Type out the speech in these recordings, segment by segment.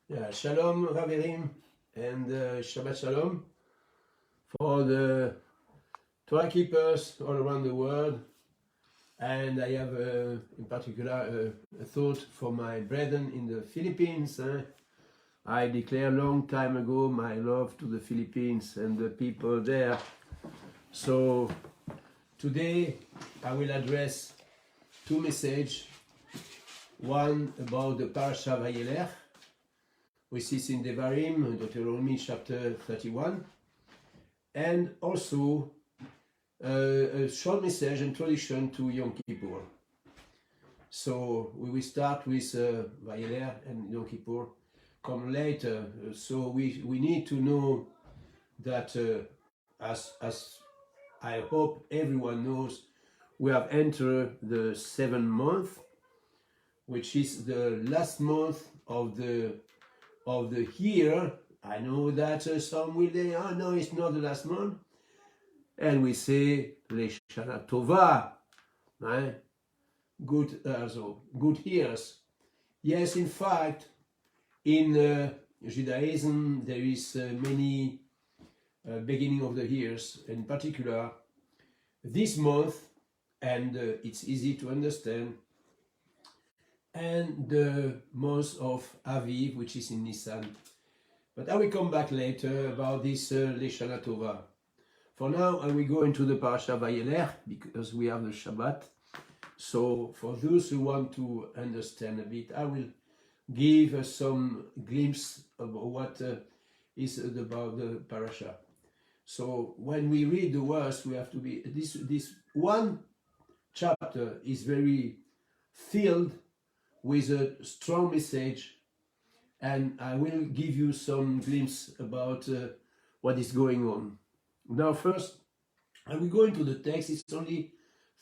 Yeah, Shalom, Raverim, and Shabbat Shalom for the Torah keepers all around the world. And I have in particular a thought for my brethren in the Philippines. I declared a long time ago my love to the Philippines and the people there. So today I will address two messages. One about the PARASHAH VAYELECH, which is in Devarim, Deuteronomy chapter 31, and also a short message, introduction to Yom Kippur. So we will start with Vayelech and Yom Kippur come later. So we need to know that as I hope everyone knows, we have entered the 7th month, which is the last month of the year. I know that some will say, oh no, it's not the last month. And we say, Leshana Tova, right? Good years. Yes, in fact, in Judaism, there is many beginning of the years, in particular, this month, and it's easy to understand, and the month of Aviv, which is in Nisan. But I will come back later about this Leshana Tova. For now, I will go into the Parasha Vayelech because we have the Shabbat. So for those who want to understand a bit, I will give some glimpse of what is about the Parasha. So when we read the verse, we have to be, this one chapter is very filled with a strong message, and I will give you some glimpse about what is going on. Now first, I will go into the text. It's only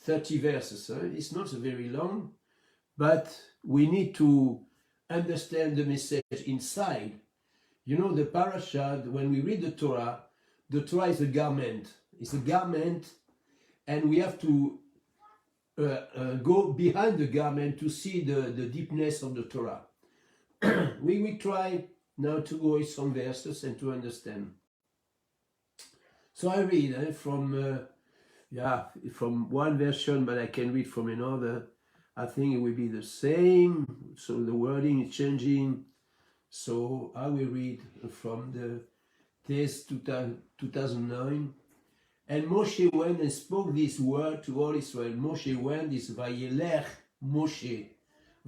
30 verses. It's not very long, but we need to understand the message inside. You know, the parasha, when we read the Torah is a garment. It's a garment, and we have to go behind the garment to see the deepness of the Torah. We will try now to go in some verses and to understand. So I read from one version, but I can read from another. I think it will be the same, so the wording is changing. So I will read from the text 2009. And Moshe went and spoke this word to all Israel. Moshe went, is Vayelech, Moshe,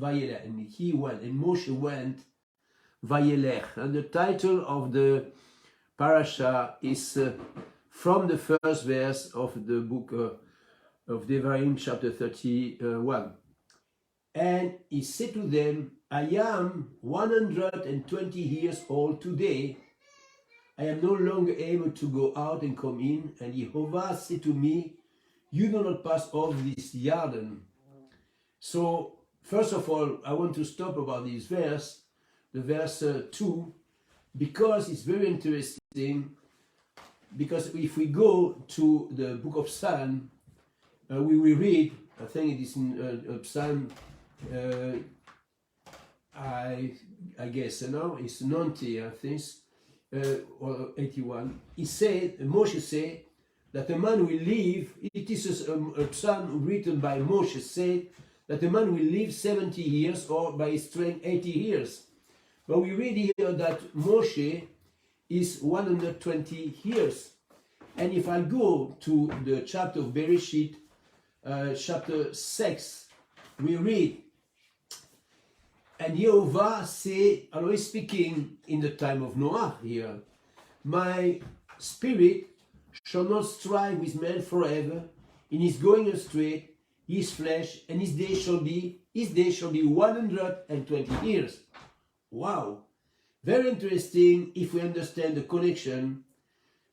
Vayelech, and he went, and Moshe went, Vayelech. And the title of the parasha is from the first verse of the book of Devarim, chapter 31. And he said to them, I am 120 years old today. I am no longer able to go out and come in. And Jehovah said to me, you do not pass over this Jordan. So, first of all, I want to stop about this verse, the verse 2, because it's very interesting. Because if we go to the book of Psalm, we will read, I think it is in Psalm, I guess, it's 90, I think, or 81. He said, Moshe said, that a man will live, it is a psalm written by Moshe, said that a man will live 70 years, or by his strength 80 years. But we read here that Moshe is 120 years. And if I go to the chapter of Bereshit, chapter 6, we read, and Jehovah say, always speaking in the time of Noah here, my spirit shall not strive with man forever, in his going astray, his flesh, and his day shall be 120 years. Wow! Very interesting if we understand the connection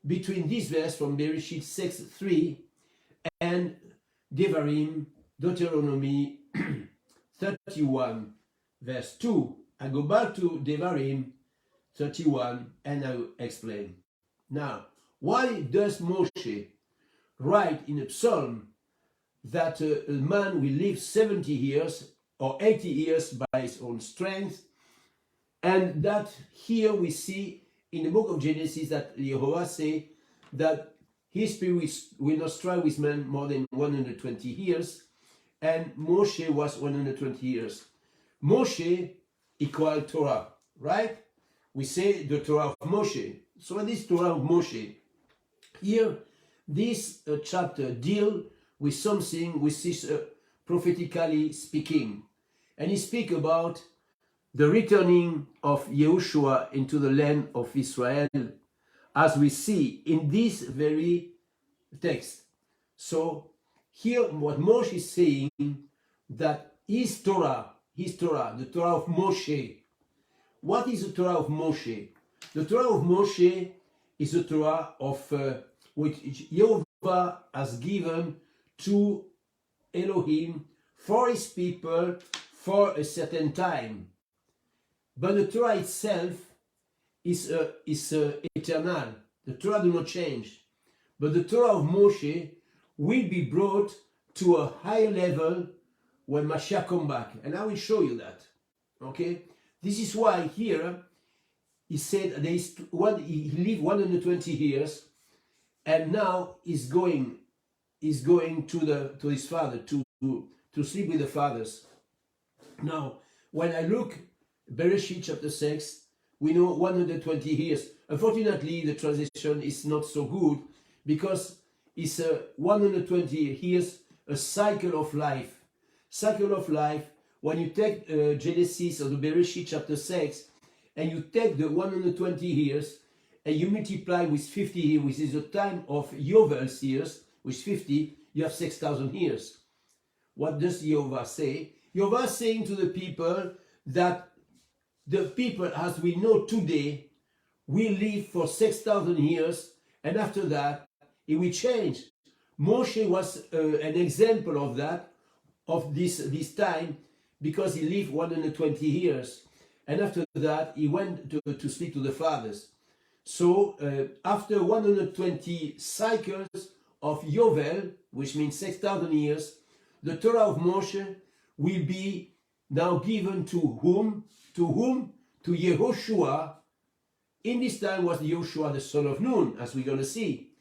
between this verse from Bereshit 6:3 and Devarim, Deuteronomy 31, verse 2. I go back to Devarim 31 and I will explain. Now, why does Moshe write in a psalm that a man will live 70 years or 80 years by his own strength, And that here we see in the book of Genesis that Jehovah say that his spirit will not strive with man more than 120 years, and Moshe was 120 years. Moshe equal Torah, right? We say the Torah of Moshe. So this Torah of Moshe, here, this chapter deal with something which is prophetically speaking. And he speak about the returning of Yehoshua into the land of Israel, as we see in this very text. So here what Moshe is saying, that his Torah, the Torah of Moshe. What is the Torah of Moshe? The Torah of Moshe is the Torah of which Jehovah has given to Elohim for his people for a certain time. But the Torah itself is eternal. The Torah do not change. But the Torah of Moshe will be brought to a higher level when Mashiach come back. And I will show you that. Okay? This is why here he said there is he lived 120 years, and now he's going to his father to sleep with the fathers. Now, when I look Bereshit chapter 6, we know 120 years. Unfortunately, the translation is not so good because it's 120 years, a cycle of life. Cycle of life. When you take Genesis or the Bereshit chapter 6, and you take the 120 years, and you multiply with 50 years, which is the time of Yovel's years, with 50, you have 6,000 years. What does Jehovah say? Jehovah is saying to the people that the people, as we know today, will live for 6,000 years, and after that, it will change. Moshe was an example of that, of this time, because he lived 120 years. And after that, he went to speak to the fathers. So, after 120 cycles of Yovel, which means 6,000 years, the Torah of Moshe will be now given to whom? To whom? To Yehoshua. In this time was Yehoshua the son of Nun, as we're going to see.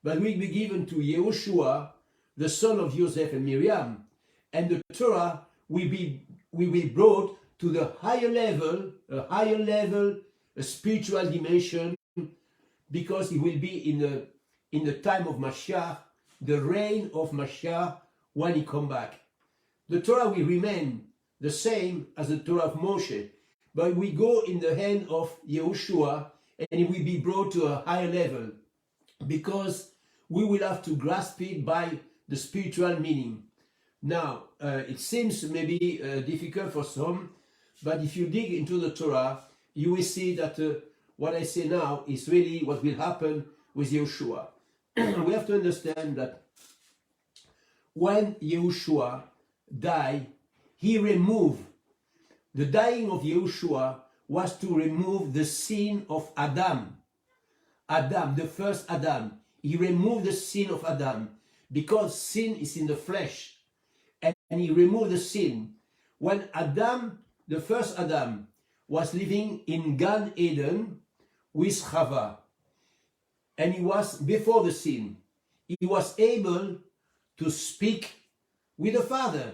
But will be given to Yehoshua, the son of Joseph and Miriam. And the Torah will be brought to the higher level, a spiritual dimension, because it will be in the time of Mashiach, the reign of Mashiach when he come back. The Torah will remain the same as the Torah of Moshe, but we go in the hand of Yehoshua, and it will be brought to a higher level, because we will have to grasp it by the spiritual meaning. Now, it seems maybe difficult for some, but if you dig into the Torah, you will see that what I say now is really what will happen with Yehoshua. We have to understand that when Yehoshua died, he removed, the dying of Yehoshua was to remove the sin of Adam. Adam, the first Adam. He removed the sin of Adam, because sin is in the flesh. And he removed the sin. When Adam, the first Adam, was living in Gan Eden with Chava, and he was before the sin, he was able to speak with the Father.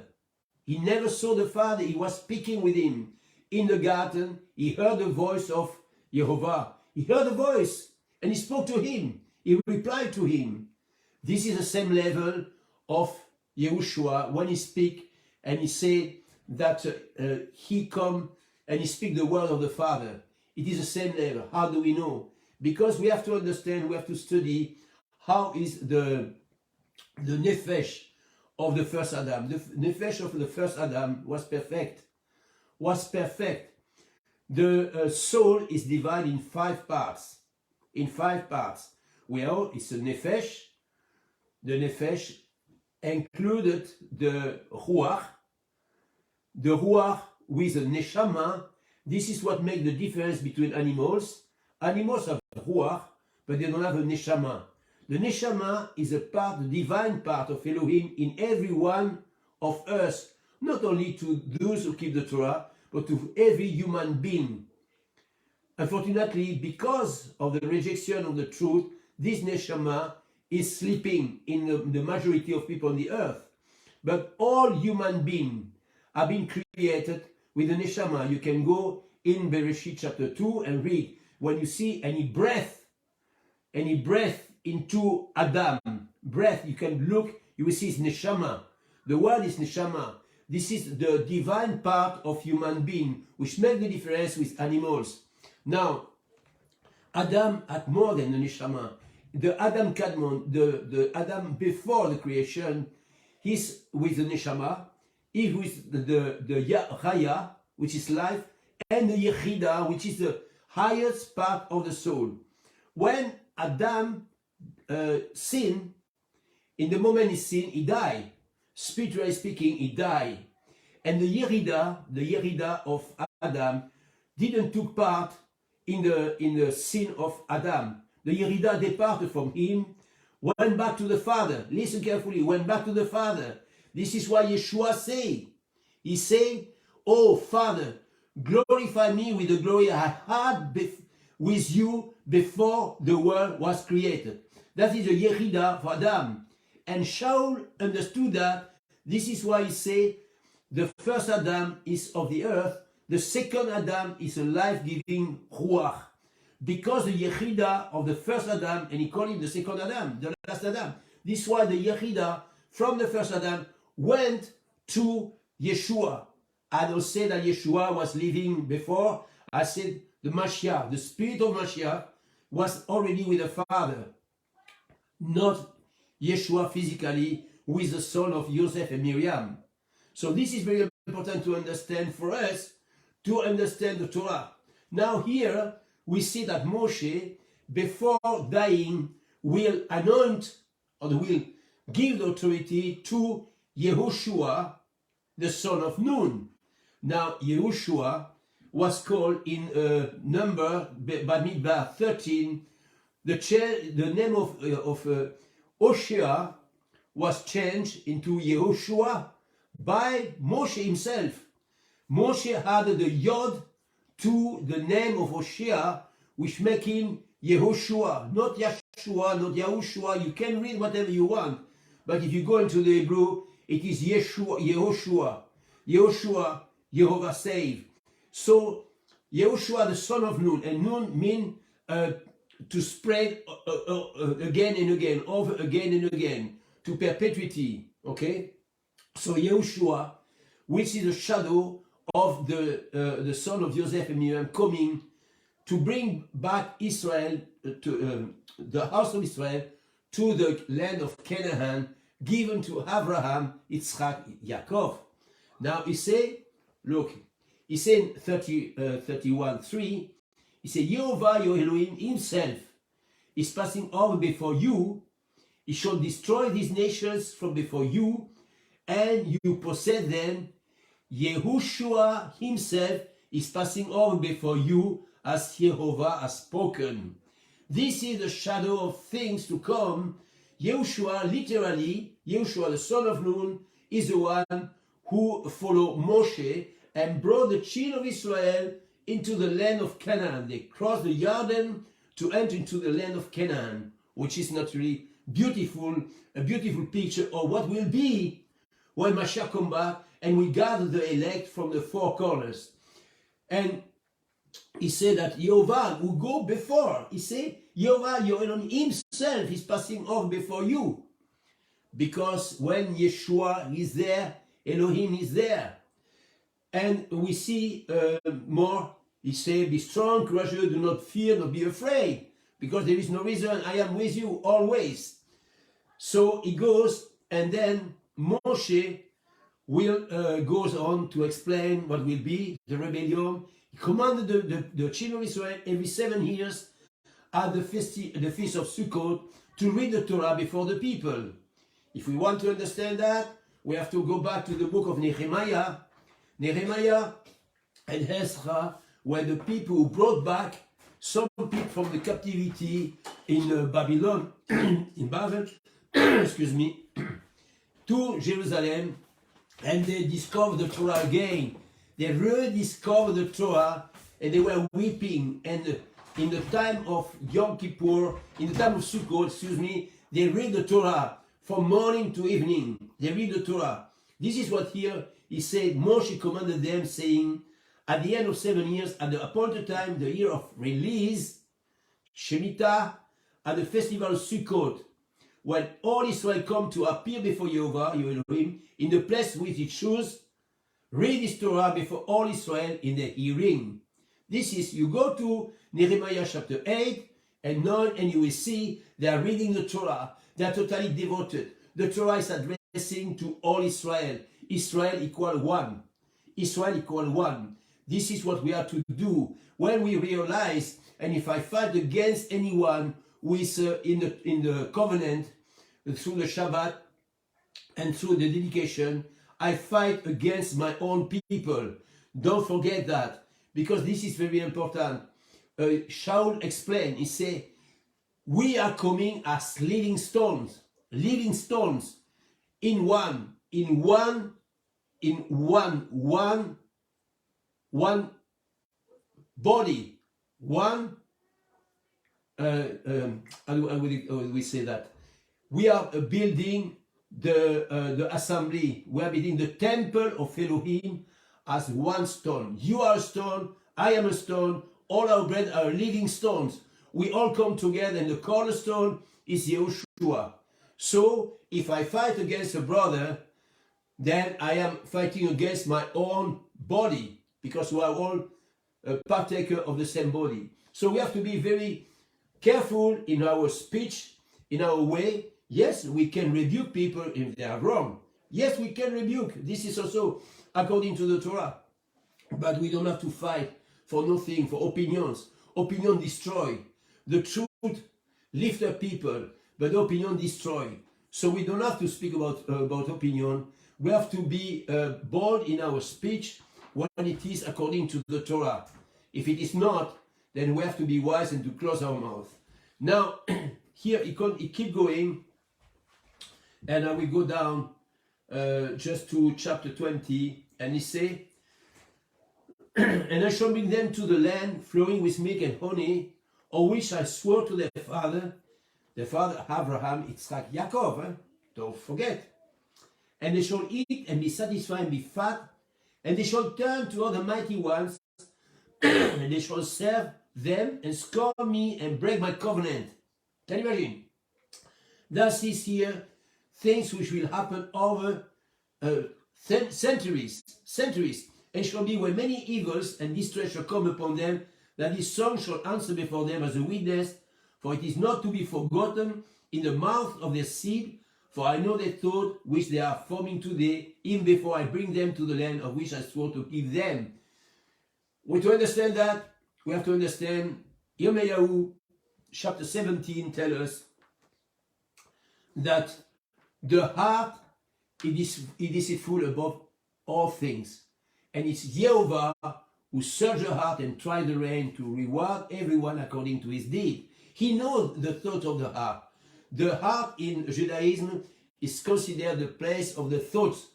He never saw the Father, he was speaking with him. In the garden, he heard the voice of Jehovah. He heard the voice, and he spoke to him. He replied to him. This is the same level of Yehoshua when he speak, and he said that he come and he speak the word of the Father. It is the same level. How do we know? Because we have to understand, we have to study how is the nefesh of the first Adam. The nefesh of the first Adam was perfect. The soul is divided in 5 parts. Well, it's a nefesh. The nefesh included the ruach with the neshama. This is what makes the difference between animals. Animals have ruach, but they don't have a neshama. The neshama is a part, the divine part of Elohim in every one of us, not only to those who keep the Torah, but to every human being. unfortunately, because of the rejection of the truth, this neshama is sleeping in the majority of people on the earth. But all human beings have been created with a neshama. You can go in Bereshit chapter 2 and read. When you see any breath into Adam, breath, you can look, you will see it's neshama. The word is neshama. This is the divine part of human being, which makes the difference with animals. Now, Adam had more than a neshama. The Adam Kadmon, the Adam before the creation, he's with the neshama, he's with the Chaya, which is life, and the Yechida, which is the highest part of the soul. When Adam sinned, in the moment he sinned, he died. Spiritually speaking, he died. And the Yerida of Adam didn't take part in the sin of Adam. The Yerida departed from him, went back to the Father. Listen carefully, went back to the Father. This is why Yeshua said, he said, "Oh Father, glorify me with the glory I had with you before the world was created." That is the Yerida for Adam. And Shaul understood that. This is why he said, the first Adam is of the earth, the second Adam is a life-giving Ruach. Because the Yechida of the first Adam, and he called him the second Adam, the last Adam. This is why the Yechida from the first Adam went to Yeshua. I don't say that Yeshua was living before. I said the Mashiach, the spirit of Mashiach, was already with the Father. Not Yeshua physically, who is the son of Joseph and Miriam. So this is very important to understand for us, to understand the Torah. Now here, we see that Moshe, before dying, will anoint, or will give the authority to Yehoshua, the son of Nun. Now, Yehoshua was called in number, Bamidbar 13, the name of Hoshea was changed into Yehoshua by Moshe himself. Moshe added the Yod to the name of Hoshea, which make him Yehoshua, not Yeshua, not Yahushua. You can read whatever you want, but if you go into the Hebrew, it is Yeshua, Yehoshua, Yehoshua, Jehovah save. So Yehoshua, the son of Nun, and Nun mean to spread again and again, over again and again, to perpetuity. Okay, so Yehoshua, which is a shadow of the son of Joseph and Miriam, coming to bring back Israel, to the house of Israel, to the land of Canaan, given to Abraham, Yitzchak, Yaakov. Now he say, look, he said in 31:3, he said, Yehovah your Elohim himself is passing over before you. He shall destroy these nations from before you, and you possess them. Yehoshua himself is passing over before you, as Jehovah has spoken. This is the shadow of things to come. Yehoshua, literally, Yehoshua the son of Nun, is the one who followed Moshe and brought the children of Israel into the land of Canaan. They crossed the Jordan to enter into the land of Canaan, which is naturally beautiful, a beautiful picture of what will be when Mashiach comes back and we gather the elect from the four corners. And he said that Yehovah will go before. He said, Yehovah, your Elohim himself is passing off before you. Because when Yeshua is there, Elohim is there. And we see more, he said, be strong, courageous, do not fear, not be afraid. Because there is no reason, I am with you always. So he goes, and then Moshe goes on to explain what will be the rebellion. He commanded the children of Israel every 7 years at the feast of Sukkot to read the Torah before the people. If we want to understand that, we have to go back to the book of Nehemiah. Nehemiah and Ezra were the people who brought back some people from the captivity in Babylon, in Babel, excuse me, to Jerusalem, and they discovered the Torah again. They rediscovered the Torah, and they were weeping. And in the time of Yom Kippur, in the time of Sukkot, excuse me, they read the Torah from morning to evening. They read the Torah. This is what here he said, Moshe commanded them, saying, at the end of 7 years, at the appointed time, the year of release, Shemitah, at the festival of Sukkot, when all Israel come to appear before Yehovah, your Elohim, in the place which it chose, read this Torah before all Israel in the hearing. This is, you go to Nehemiah chapter 8 and 9, and you will see they are reading the Torah. They are totally devoted. The Torah is addressing to all Israel. Israel equal one. Israel equal one. This is what we are to do when we realize, and if I fight against anyone who is in the covenant, through the Shabbat and through the dedication, I fight against my own people. Don't forget that, because this is very important. Shaul explained, he said, we are coming as living stones in one body, one, how do we say that? We are building the assembly. We are building the temple of Elohim as one stone. You are a stone, I am a stone, all our brethren are living stones. We all come together, and the cornerstone is Yehoshua. So, if I fight against a brother, then I am fighting against my own body, because we are all a partaker of the same body. So we have to be very careful in our speech, in our way. Yes, we can rebuke people if they are wrong. Yes, we can rebuke. This is also according to the Torah. But we don't have to fight for nothing, for opinions. Opinion destroy. The truth lift up people, but opinion destroy. So we don't have to speak about opinion. We have to be bold in our speech when it is according to the Torah. If it is not, then we have to be wise and to close our mouth. Now, here it keep going, and I will go down just to chapter 20, and he say, and I shall bring them to the land flowing with milk and honey, of which I swore to their father Abraham, Yitzchak, Yaakov, don't forget. And they shall eat and be satisfied and be fat, and they shall turn to other mighty ones, and they shall serve them and scorn me and break my covenant. Can you imagine? Thus is here things which will happen over centuries, and shall be where many evils and distress shall come upon them, that this song shall answer before them as a witness, for it is not to be forgotten in the mouth of their seed, for I know their thought which they are forming today, even before I bring them to the land of which I swore to give them. Well, to understand that, we have to understand Yirmiyahu chapter 17 tells us that the heart is deceitful above all things, and it's Yehovah who search the heart and try the rein to reward everyone according to his deed. He knows the thought of the heart. The heart in Judaism is considered the place of the thoughts,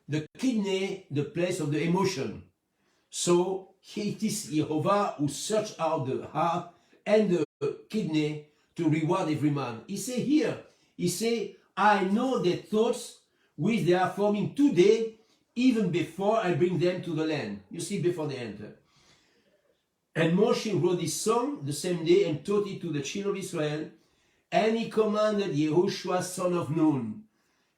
the kidney the place of the emotion. So it is Yehovah who search out the heart and the kidney to reward every man. He say here, he say, I know the thoughts which they are forming today, even before I bring them to the land. You see, before they enter. And Moshe wrote this song the same day and taught it to the children of Israel. And he commanded Yehoshua, son of Nun,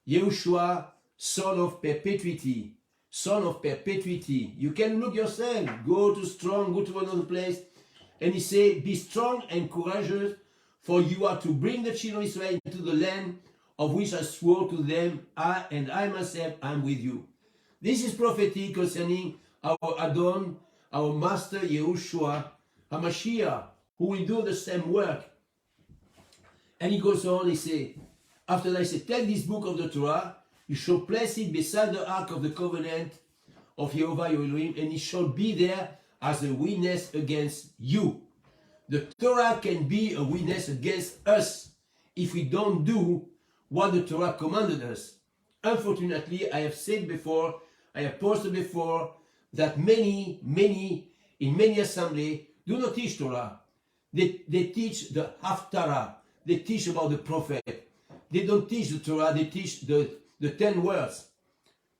Yehoshua, son of perpetuity, son of perpetuity. You can look yourself, go to strong, go to another place. And he said, be strong and courageous, for you are to bring the children of Israel into the land of which I swore to them, I myself am with you. This is prophetic concerning our Adon, our master Yehoshua, HaMashiach, who will do the same work. And he goes on, he says, after that he said, take this book of the Torah, you shall place it beside the ark of the covenant of Yehovah your Elohim, and it shall be there as a witness against you. The Torah can be a witness against us if we don't do what the Torah commanded us. Unfortunately, I have said before, I have posted before, that many in many assemblies do not teach Torah. They teach the Haftarah. They teach about the prophet. They don't teach the Torah, they teach the 10 words.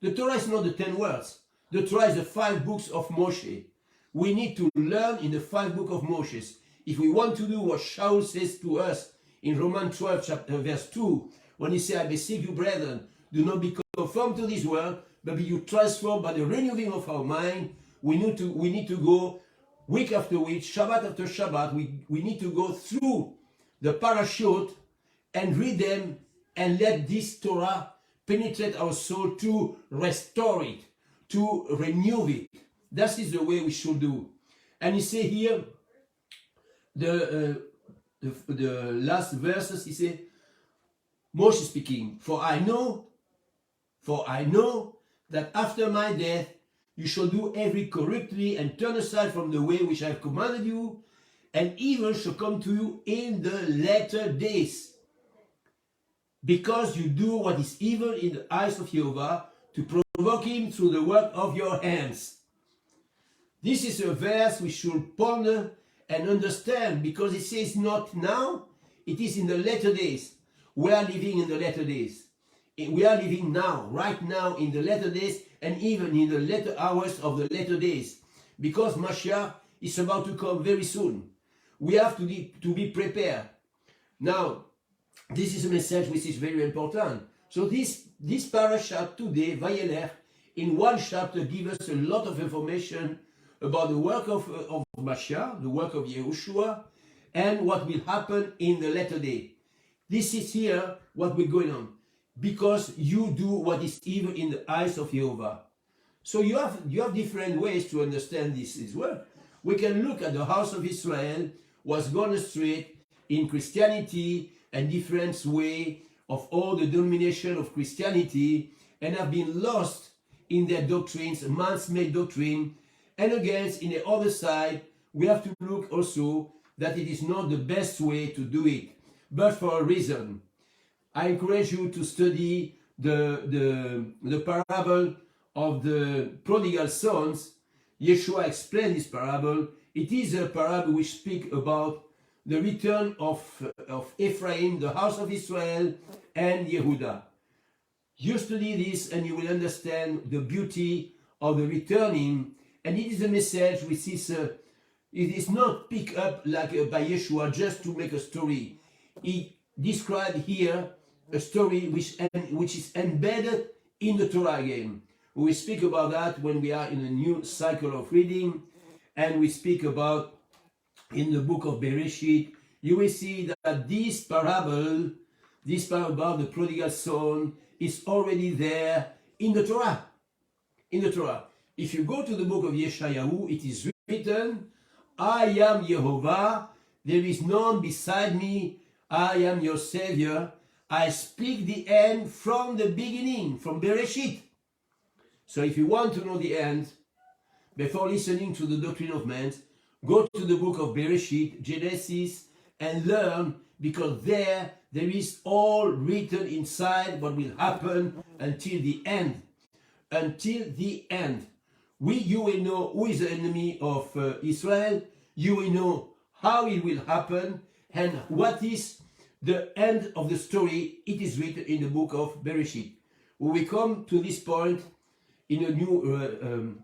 The Torah is not the 10 words. The Torah is the 5 books of Moshe. We need to learn in the 5 books of Moshe. If we want to do what Shaul says to us in Romans 12, chapter, verse 2, when he says, I beseech you, brethren, do not be conformed to this world, but be you transformed by the renewing of our mind. We need to go week after week, Shabbat after Shabbat. We need to go through the PARASHAH and read them and let this Torah penetrate our soul to restore it, to renew it. That is the way we should do. And he say here, the last verses, he say, Moshe speaking, for I know that after my death you shall do every corruptly and turn aside from the way which I have commanded you, and evil shall come to you in the latter days, because you do what is evil in the eyes of Jehovah, to provoke him through the work of your hands. This is a verse we should ponder and understand, because it says not now, it is in the latter days. We are living in the latter days. We are living now, right now, in the latter days, and even in the latter hours of the latter days, because Mashiach is about to come very soon. We have to be prepared. Now, this is a message which is very important. So this parasha today, Vayelech, in one chapter gives us a lot of information about the work of Mashiach, the work of Yehoshua, and what will happen in the latter day. This is here what we're going on. Because you do what is evil in the eyes of Jehovah. So you have different ways to understand this work. We can look at the house of Israel was gone astray in Christianity and different way of all the denomination of Christianity, and have been lost in their doctrines, man's-made doctrine. And again, in the other side, we have to look also that it is not the best way to do it, but for a reason. I encourage you to study the parable of the prodigal sons. Yeshua explained this parable. It is a parable which speaks about the return of Ephraim, the house of Israel, and Yehuda. You study this and you will understand the beauty of the returning. And it is a message which is, it is not picked up like by Yeshua just to make a story. He described here a story which is embedded in the Torah again. We speak about that when we are in a new cycle of reading, and we speak about in the book of Bereshit. You will see that this parable about the prodigal son is already there in the Torah. In the Torah. If you go to the book of Yeshayahu, it is written, I am Jehovah, there is none beside me, I am your Savior. I speak the end from the beginning, from Bereshit. So if you want to know the end, before listening to the doctrine of man, go to the book of Bereshit, Genesis, and learn, because there is all written inside what will happen until the end. Until the end. You will know who is the enemy of Israel. You will know how it will happen, and what is the end of the story. It is written in the book of Bereshit. When we come to this point in a new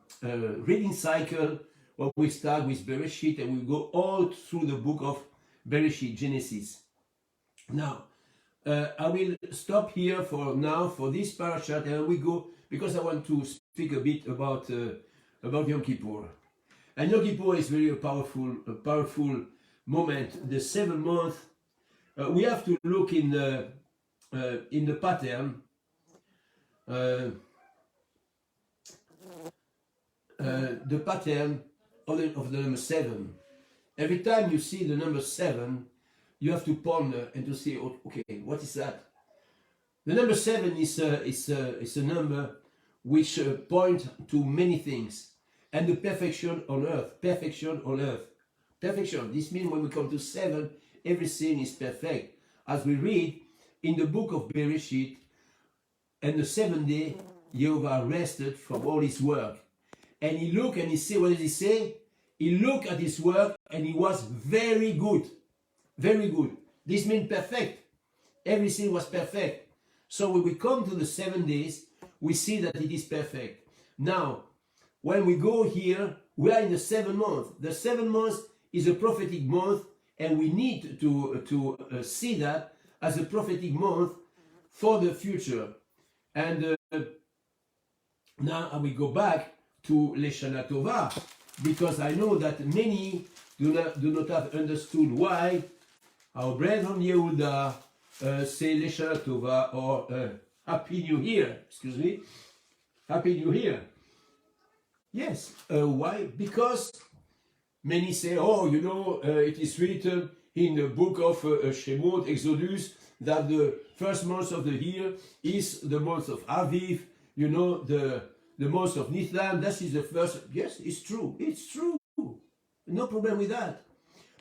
reading cycle, where we start with Bereshit and we go all through the book of Bereshit, Genesis. Now, I will stop here for now for this parasha, and we go, because I want to speak a bit about Yom Kippur. And Yom Kippur is very powerful moment. The 7th month. We have to look in the pattern, the pattern of the number 7. Every time you see the number 7, you have to ponder and to say, okay, what is that? The number 7 is a number which points to many things, and the perfection on earth. Perfection on earth. Perfection. This means when we come to 7. Everything is perfect. As we read in the book of Bereshit, and the 7th day, Jehovah rested from all his work. And he looked and he said, what does he say? he looked at his work and he was very good. Very good. This means perfect. Everything was perfect. So when we come to the 7 days, we see that it is perfect. Now, when we go here, we are in the 7th month. The 7th month is a prophetic month, and we need to see that as a prophetic month for the future. And now I will go back to Leshana Tova, because I know that many do not have understood why our brethren Yehuda say Leshana Tova or Happy New Year. Excuse me, Happy New Year. Yes, why? Because many say, oh, you know, it is written in the book of Shavuot, Exodus, that the first month of the year is the month of Aviv, you know, the month of Nisan. That is the first. Yes, it's true. It's true. No problem with that.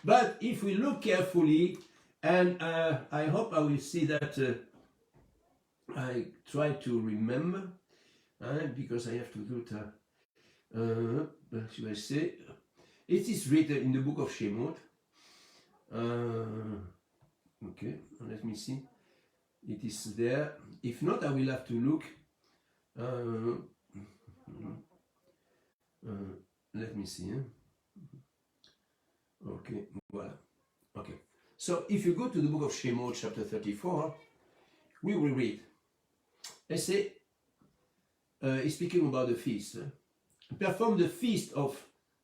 But if we look carefully, and I hope I will see that I try to remember, because I have to do it. What should I say? It is written in the book of Shemot. Okay, let me see. It is there. If not, I will have to look. Let me see. Okay, voilà. Okay. So if you go to the book of Shemot, chapter 34, we will read. I say, he's speaking about the feast. Perform the feast of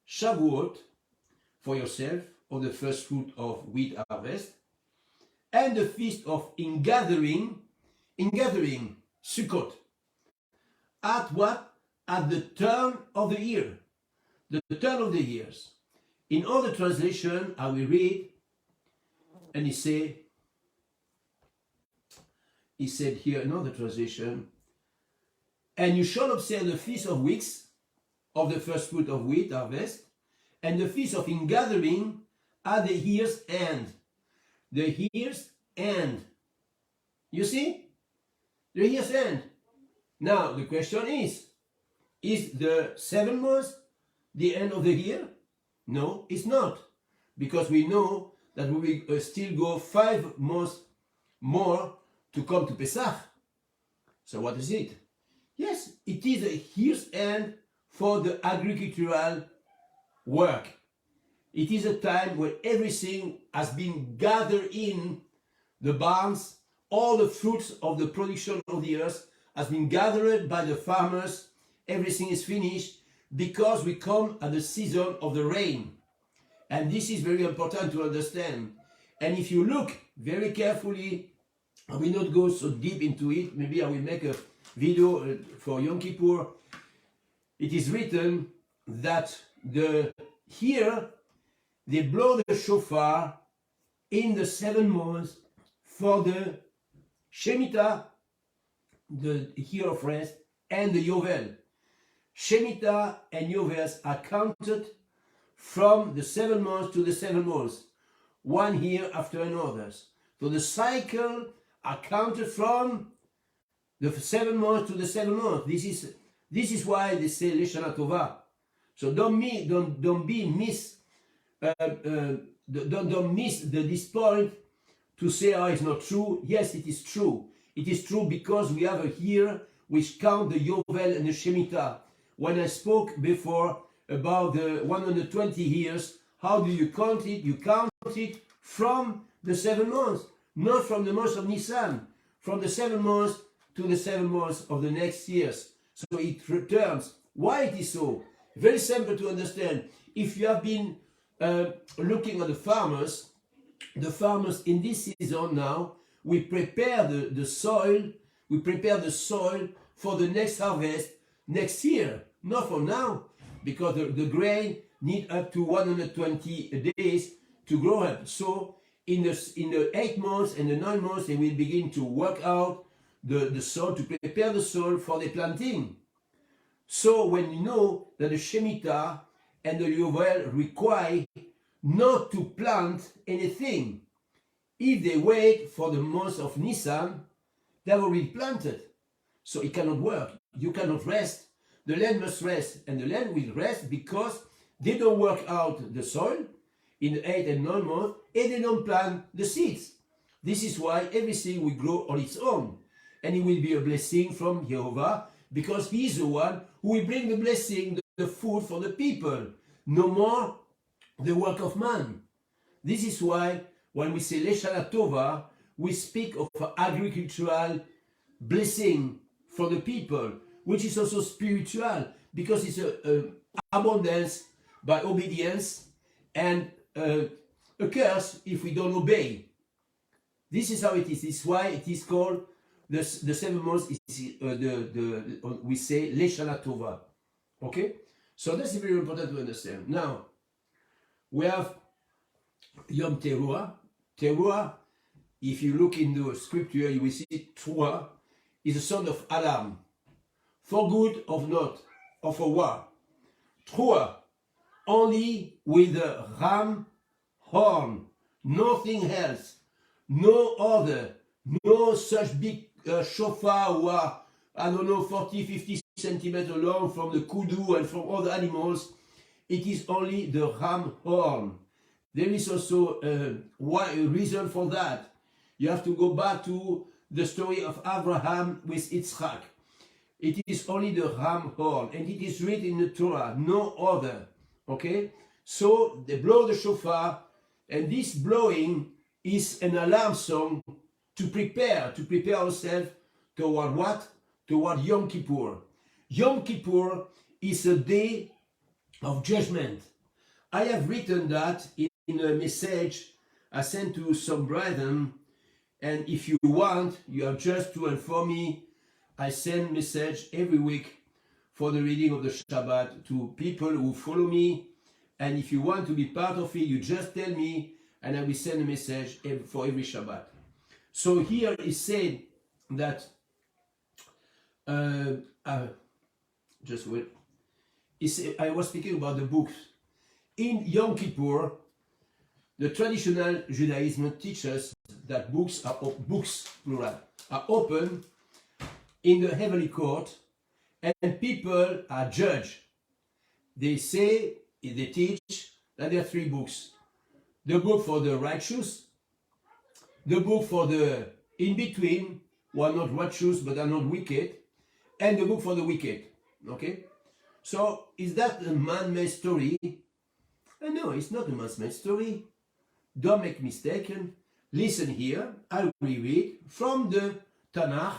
Shavuot for yourself, or the first fruit of wheat harvest, and the feast of ingathering, Sukkot. At what? At the turn of the year. The turn of the years. In other translation, I will read, and he said here, another translation, and you shall observe the feast of weeks, of the first fruit of wheat harvest, and the feast of ingathering at the year's end. The year's end. You see? The year's end. Now, the question is the 7 months the end of the year? No, it's not. Because we know that we will still go 5 months more to come to Pesach. So what is it? Yes, it is a year's end for the agricultural work. It is a time where everything has been gathered in the barns. All the fruits of the production of the earth has been gathered by the farmers. Everything is finished because we come at the season of the rain. And this is very important to understand. And if you look very carefully, I will not go so deep into it. Maybe I will make a video for Yom Kippur. It is written that here they blow the shofar in the 7 months for the Shemitah, the year of rest, and the Yovel. Shemitah and Yovels are counted from the 7 months to the 7 months, 1 year after another. So the cycle are counted from the 7 months to the 7 months. This is why they say Leshana Tova. So don't miss this point to say, oh, it's not true. Yes, it is true. It is true because we have a year which count the Yovel and the Shemitah. When I spoke before about the 120 years, how do you count it? You count it from the 7 months, not from the month of Nisan, from the 7 months to the 7 months of the next years. So it returns. Why it is so? Very simple to understand. If you have been looking at the farmers in this season now, we prepare the soil for the next harvest next year, not for now, because the grain need up to 120 days to grow up. So in the 8 months and the 9 months, they will begin to work out the soil, to prepare the soil for the planting. So when you know that the Shemitah and the Yovel require not to plant anything, if they wait for the month of Nisan, they will be planted. So it cannot work. You cannot rest. The land must rest, and the land will rest because They don't work out the soil in the 8 and 9 months, and they don't plant the seeds. This is why everything will grow on its own. And it will be a blessing from Jehovah, because he is the one who will bring the blessing, the food for the people. No more the work of man. This is why when we say Leshana Tova, we speak of agricultural blessing for the people, which is also spiritual, because it's a abundance by obedience and a curse if we don't obey. This is how it is. This is why it is called the 7 months. We say Leshana Tova. Okay, so that's very important to understand. Now we have Yom Teruah. Teruah, if you look in the scripture, you will see Teruah is a sound of alarm, for good or not, or for war. Teruah, only with the ram horn, nothing else, no other, no such big shofar who are, I don't know, 40, 50 centimeters long from the kudu and from other animals. It is only the ram horn. There is also a reason for that. You have to go back to the story of Abraham with Yitzchak. It is only the ram horn, and it is written in the Torah, no other. Okay? So they blow the shofar, and this blowing is an alarm song to prepare ourselves toward what? Toward Yom Kippur. Yom Kippur is a day of judgment. I have written that in a message I sent to some brethren, and if you want, you have just to inform me. I send message every week for the reading of the Shabbat to people who follow me, and if you want to be part of it, you just tell me, and I will send a message for every Shabbat. So here is said that, just wait, I was speaking about the books. In Yom Kippur, the traditional Judaism teaches that books, plural, are open in the heavenly court, and people are judged. They teach that there are 3 books. The book for the righteous, the book for the in-between, who are not righteous but are not wicked, and the book for the wicked. Okay? So, is that a man-made story? No, it's not a man-made story. Don't make mistaken. Listen here. I will read from the Tanakh,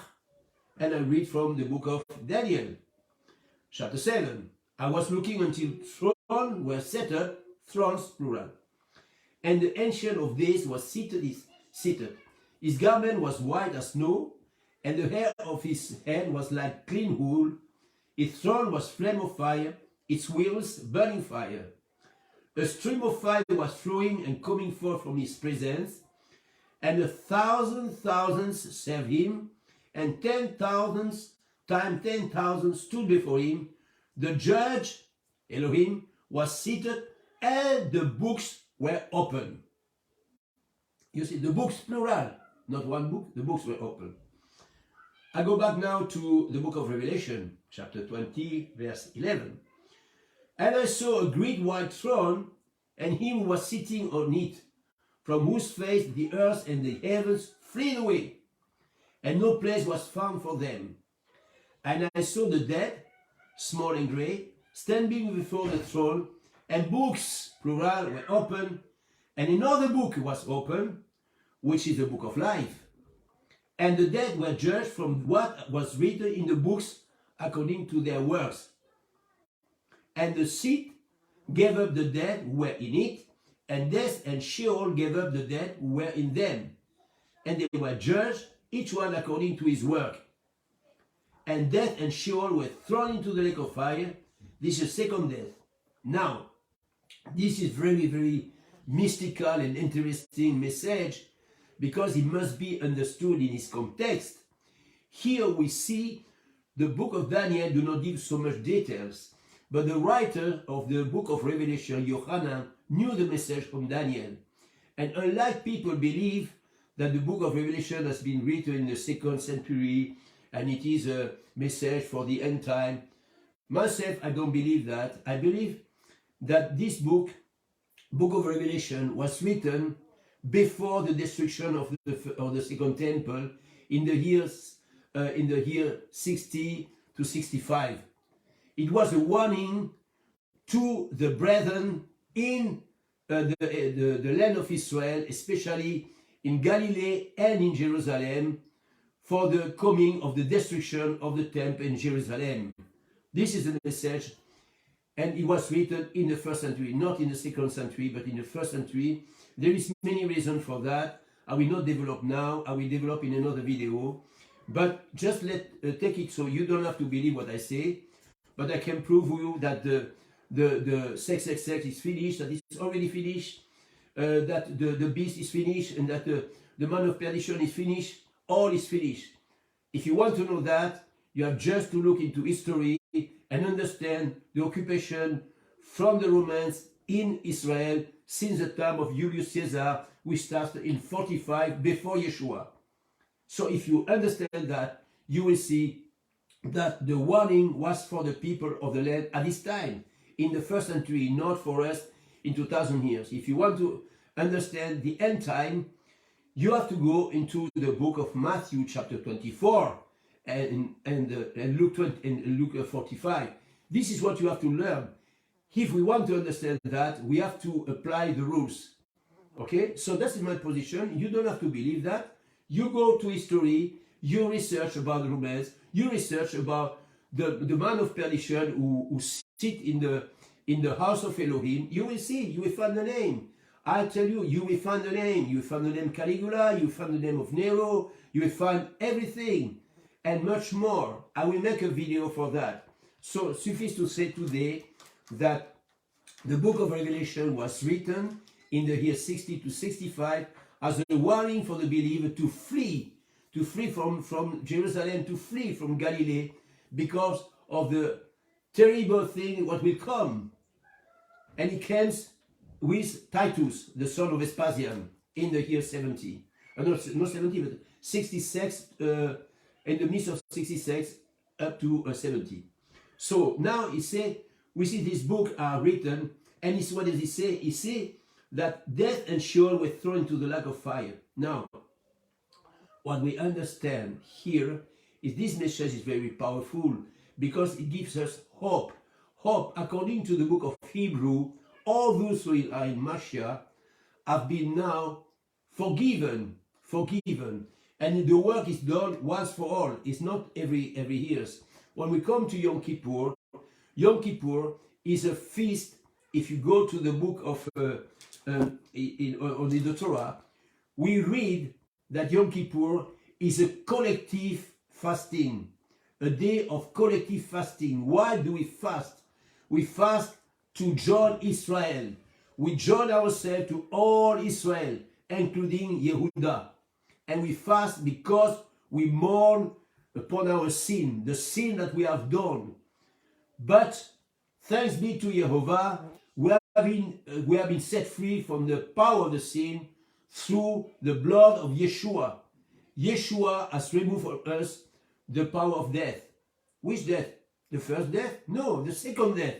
and I read from the book of Daniel, chapter 7. I was looking until thrones were set up, thrones plural. And the Ancient of Days was seated. His garment was white as snow, and the hair of his head was like clean wool. His throne was flame of fire, its wheels burning fire. A stream of fire was flowing and coming forth from his presence, and 1,000 served him, and 10,000 times 10,000 stood before him. The judge, Elohim, was seated, and the books were open. You see, the books plural, not one book, the books were open. I go back now to the book of Revelation, chapter 20, verse 11. And I saw a great white throne, and him who was sitting on it, from whose face the earth and the heavens fled away, and no place was found for them. And I saw the dead, small and great, standing before the throne, and books, plural, were open, and another book was open, which is the book of life. And the dead were judged from what was written in the books according to their works. And the sea gave up the dead who were in it, and death and Sheol gave up the dead who were in them. And they were judged, each one according to his work. And death and Sheol were thrown into the lake of fire. This is second death. Now, this is very, very mystical and interesting message, because it must be understood in its context. Here we see the book of Daniel do not give so much details, but the writer of the book of Revelation, Yohanan, knew the message from Daniel. And unlike people believe that the book of Revelation has been written in the 2nd century and it is a message for the end time, myself, I don't believe that. I believe that this book of Revelation, was written before the destruction of the Second Temple in the year 60 to 65. It was a warning to the brethren in the land of Israel, especially in Galilee and in Jerusalem, for the coming of the destruction of the temple in Jerusalem. This is the message, and it was written in the first century, not in the second century, but in the first century. There is many reasons for that. I will not develop now. I will develop in another video. But just take it so you don't have to believe what I say. But I can prove you that the 666 is finished, that it's already finished, that the beast is finished, and that the man of perdition is finished. All is finished. If you want to know that, you have just to look into history and understand the occupation from the Romans in Israel since the time of Julius Caesar, which started in 45 before Yeshua. So if you understand that, you will see that the warning was for the people of the land at this time, in the first century, not for us in 2000 years. If you want to understand the end time, you have to go into the book of Matthew chapter 24 and Luke 20 and Luke 45. This is what you have to learn. If we want to understand that, we have to apply the rules. Okay, so that's my position. You don't have to believe that. You go to history, you research about the Romans, you research about the man of perdition who sit in the house of Elohim. You will see, you will find the name. I tell you, you will find the name. You will find the name Caligula, you will find the name of Nero, you will find everything and much more. I will make a video for that. So suffice to say today that the book of Revelation was written in the year 60 to 65 as a warning for the believer to flee from Jerusalem, to flee from Galilee, because of the terrible thing what will come. And it comes with Titus, the son of Vespasian, in the year 70. Not 70, but 66, in the midst of 66 up to 70. So now he said, we see this book are written, and what does he say? He says that death and Sheol were thrown into the lake of fire. Now, what we understand here is this message is very powerful because it gives us hope. Hope, according to the book of Hebrew, all those who are in Mashiach have been now forgiven. And the work is done once for all. It's not every year. When we come to Yom Kippur is a feast. If you go to the book of on the Torah, we read that Yom Kippur is a collective fasting, a day of collective fasting. Why do we fast? We fast to join Israel. We join ourselves to all Israel, including Yehuda. And we fast because we mourn upon our sin, the sin that we have done. But thanks be to Yehovah, we have been set free from the power of the sin through the blood of Yeshua. Yeshua has removed from us the power of death. Which death? The first death? No, the second death.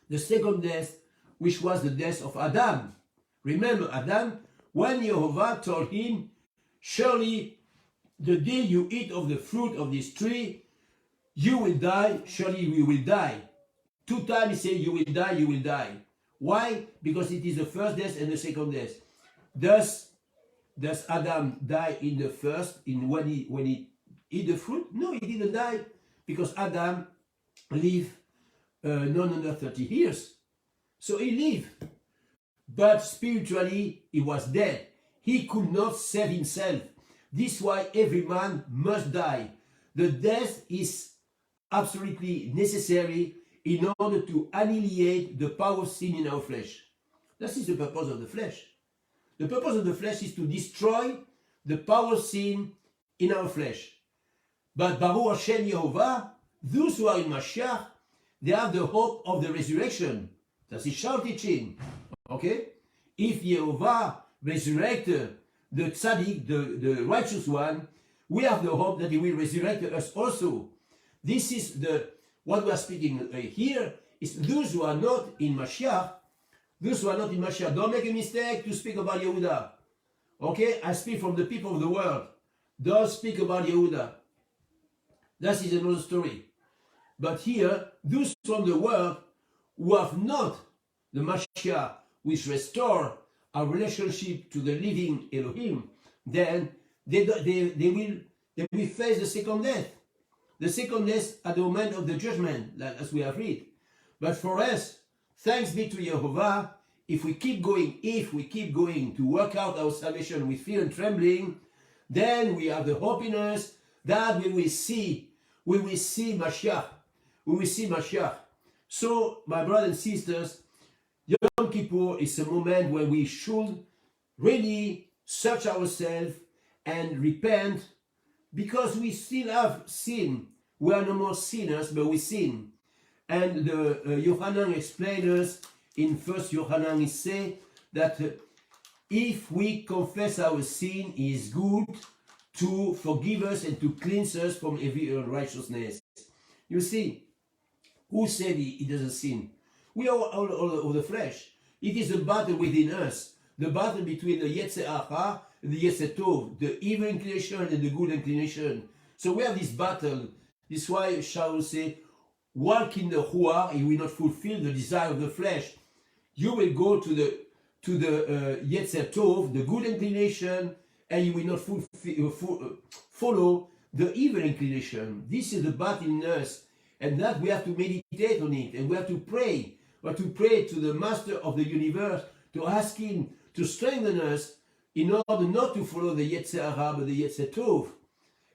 The second death, which was the death of Adam. Remember Adam, when Yehovah told him, surely the day you eat of the fruit of this tree, you will die, surely we will die. 2 times he said, you will die, you will die. Why? Because it is the first death and the second death. Does Adam die in the first, when he eat the fruit? No, he didn't die, because Adam lived 930 years. So he lived. But spiritually, he was dead. He could not save himself. This is why every man must die. The death is absolutely necessary in order to annihilate the power of sin in our flesh. That is the purpose of the flesh. The purpose of the flesh is to destroy the power of sin in our flesh. But Baruch Hashem Yehovah, those who are in Mashiach, they have the hope of the resurrection. That's Ishar teaching. Okay? If Yehovah resurrected the tzaddik, the righteous one, we have the hope that he will resurrect us also. This is what we are speaking here It's those who are not in Mashiach, don't make a mistake to speak about Yehuda. Okay, I speak from the people of the world. Don't speak about Yehuda. That is another story. But here, those from the world who have not the Mashiach, which restore our relationship to the living Elohim, then they will face the second death. The second death at the moment of the judgment, as we have read. But for us, thanks be to Yehovah, if we keep going to work out our salvation with fear and trembling, then we have the hope in us that we will see Mashiach. We will see Mashiach. So, my brothers and sisters, Yom Kippur is a moment when we should really search ourselves and repent, because we still have sin. We are no more sinners, but we sin. And the Yohanan explains us in 1 Yohanan, he say that if we confess our sin, he is good to forgive us and to cleanse us from every unrighteousness. You see, who said he doesn't sin? We are all of the flesh. It is a battle within us. The battle between the Yetzer Hara and the Yetzer Tov, the evil inclination and the good inclination. So we have this battle. This is why Shaul say, walk in the Ruach, you will not fulfill the desire of the flesh. You will go to the Yetzer Tov, the good inclination, and you will not follow the evil inclination. This is the battle in us, and that we have to meditate on it, and we have to pray. We have to pray to the Master of the universe, to ask him to strengthen us in order not to follow the Yetzer Hara, but the Yetzer Tov.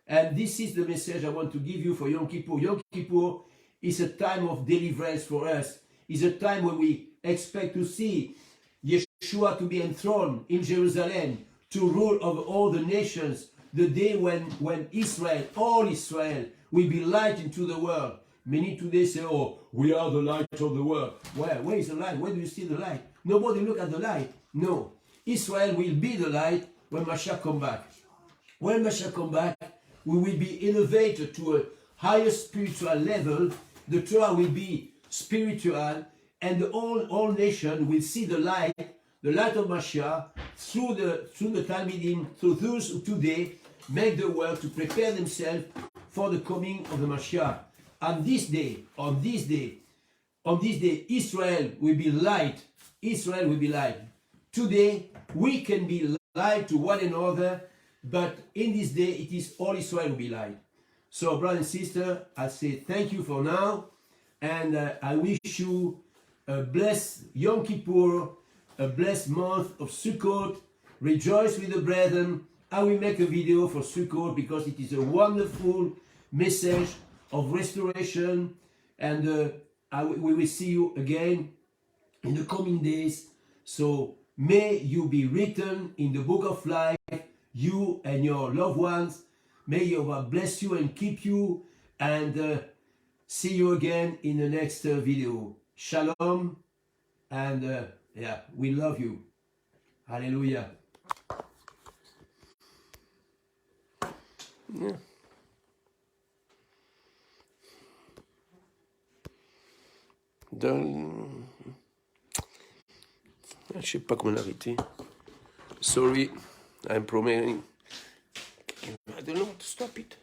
And this is the message I want to give you for Yom Kippur. Yom Kippur is a time of deliverance for us. It's a time when we expect to see Yeshua to be enthroned in Jerusalem, to rule over all the nations, the day when Israel, all Israel, will be light into the world. Many today say, oh, we are the light of the world. Where is the light? Where do you see the light? Nobody look at the light. No. Israel will be the light when Mashiach come back. When Mashiach come back, we will be elevated to a higher spiritual level. The Torah will be spiritual, and the all nation will see the light of Mashiach through the Talmidim, through those who today make the work to prepare themselves for the coming of the Mashiach. On this day, Israel will be light. Israel will be light. Today, we can be light to one another, but in this day, it is all Israel will be light. So, brother and sister, I say thank you for now, and I wish you a blessed Yom Kippur, a blessed month of Sukkot. Rejoice with the brethren. I will make a video for Sukkot because it is a wonderful message of restoration, and we will see you again in the coming days. So may you be written in the book of life, you and your loved ones. May Jehovah bless you and keep you, and see you again in the next video. Shalom, and yeah, we love you. Hallelujah. Yeah. Je sais pas comment l'arrêter. Sorry, I'm promising. I don't know how to stop it.